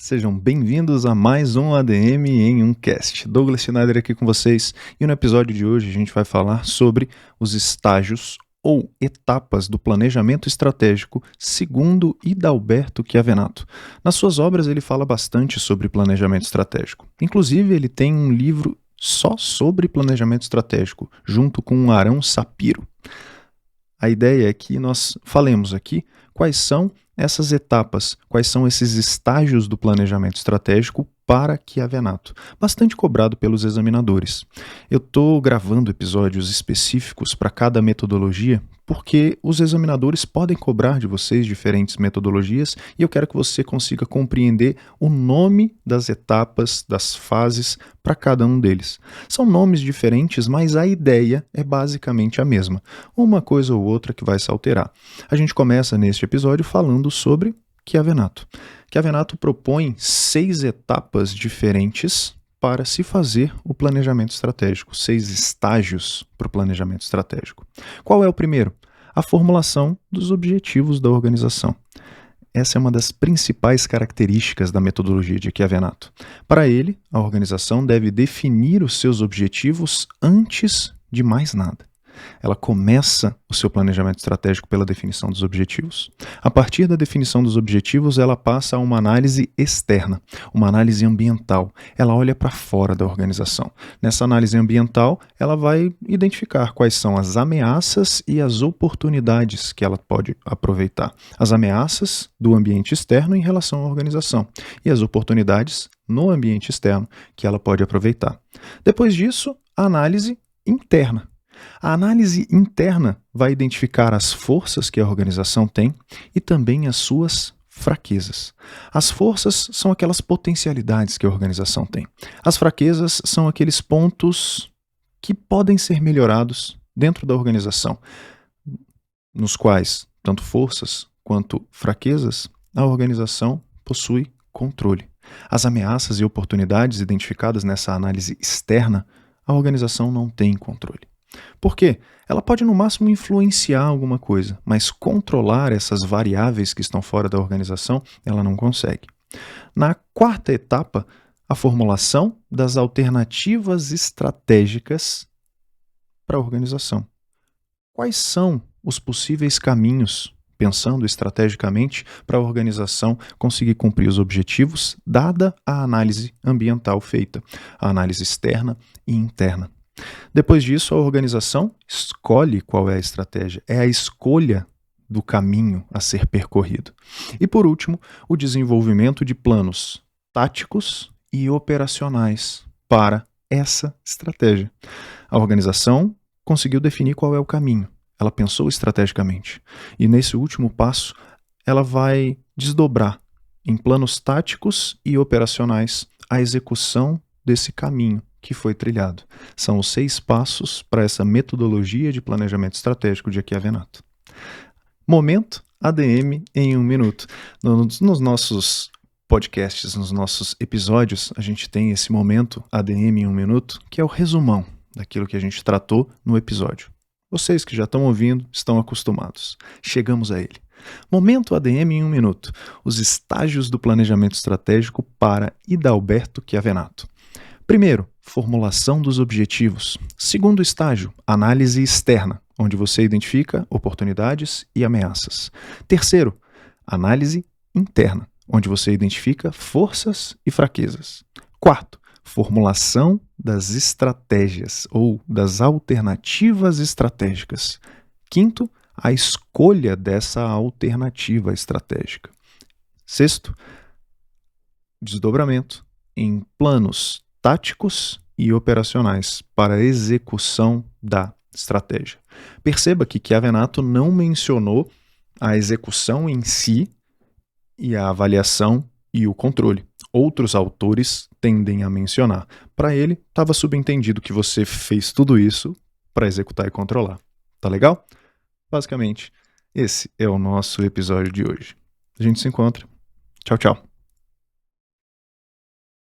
Sejam bem-vindos a mais um ADM em um Cast. Douglas Schneider aqui com vocês e no episódio de hoje a gente vai falar sobre os estágios ou etapas do planejamento estratégico segundo Hidalberto Chiavenato. Nas suas obras ele fala bastante sobre planejamento estratégico. Inclusive ele tem um livro só sobre planejamento estratégico, junto com Arão Sapiro. A ideia é que nós falemos aqui quais são essas etapas, quais são esses estágios do planejamento estratégico para Chiavenato, bastante cobrado pelos examinadores. Eu estou gravando episódios específicos para cada metodologia porque os examinadores podem cobrar de vocês diferentes metodologias e eu quero que você consiga compreender o nome das etapas, das fases para cada um deles. São nomes diferentes, mas a ideia é basicamente a mesma. Uma coisa ou outra que vai se alterar. A gente começa neste episódio falando sobre Chiavenato. Chiavenato propõe 6 etapas diferentes para se fazer o planejamento estratégico, 6 estágios para o planejamento estratégico. Qual é o primeiro? A formulação dos objetivos da organização. Essa é uma das principais características da metodologia de Chiavenato. Para ele, a organização deve definir os seus objetivos antes de mais nada. Ela começa o seu planejamento estratégico pela definição dos objetivos. A partir da definição dos objetivos, ela passa a uma análise externa, uma análise ambiental. Ela olha para fora da organização. Nessa análise ambiental, ela vai identificar quais são as ameaças e as oportunidades que ela pode aproveitar. As ameaças do ambiente externo em relação à organização e as oportunidades no ambiente externo que ela pode aproveitar. Depois disso, a análise interna. A análise interna vai identificar as forças que a organização tem e também as suas fraquezas. As forças são aquelas potencialidades que a organização tem. As fraquezas são aqueles pontos que podem ser melhorados dentro da organização, nos quais, tanto forças quanto fraquezas, a organização possui controle. As ameaças e oportunidades identificadas nessa análise externa, a organização não tem controle. Por quê? Ela pode no máximo influenciar alguma coisa, mas controlar essas variáveis que estão fora da organização, ela não consegue. Na quarta etapa, a formulação das alternativas estratégicas para a organização. Quais são os possíveis caminhos, pensando estrategicamente, para a organização conseguir cumprir os objetivos, dada a análise ambiental feita, a análise externa e interna? Depois disso, a organização escolhe qual é a estratégia. É a escolha do caminho a ser percorrido. E por último, o desenvolvimento de planos táticos e operacionais para essa estratégia. A organização conseguiu definir qual é o caminho. Ela pensou estrategicamente. E nesse último passo, ela vai desdobrar em planos táticos e operacionais a execução desse caminho que foi trilhado. São os 6 passos para essa metodologia de planejamento estratégico de Chiavenato. Momento ADM em 1 minuto. Nos nossos podcasts, nos nossos episódios, a gente tem esse momento ADM em 1 minuto, que é o resumão daquilo que a gente tratou no episódio. Vocês que já estão ouvindo, estão acostumados. Chegamos a ele. Momento ADM em 1 minuto. Os estágios do planejamento estratégico para Hidalberto Chiavenato. Primeiro, formulação dos objetivos. Segundo estágio, análise externa, onde você identifica oportunidades e ameaças. Terceiro, análise interna, onde você identifica forças e fraquezas. Quarto, formulação das estratégias ou das alternativas estratégicas. Quinto, a escolha dessa alternativa estratégica. Sexto, desdobramento em planos táticos e operacionais para a execução da estratégia. Perceba que Chiavenato não mencionou a execução em si e a avaliação e o controle. Outros autores tendem a mencionar. Para ele, estava subentendido que você fez tudo isso para executar e controlar. Tá legal? Basicamente, esse é o nosso episódio de hoje. A gente se encontra. Tchau, tchau.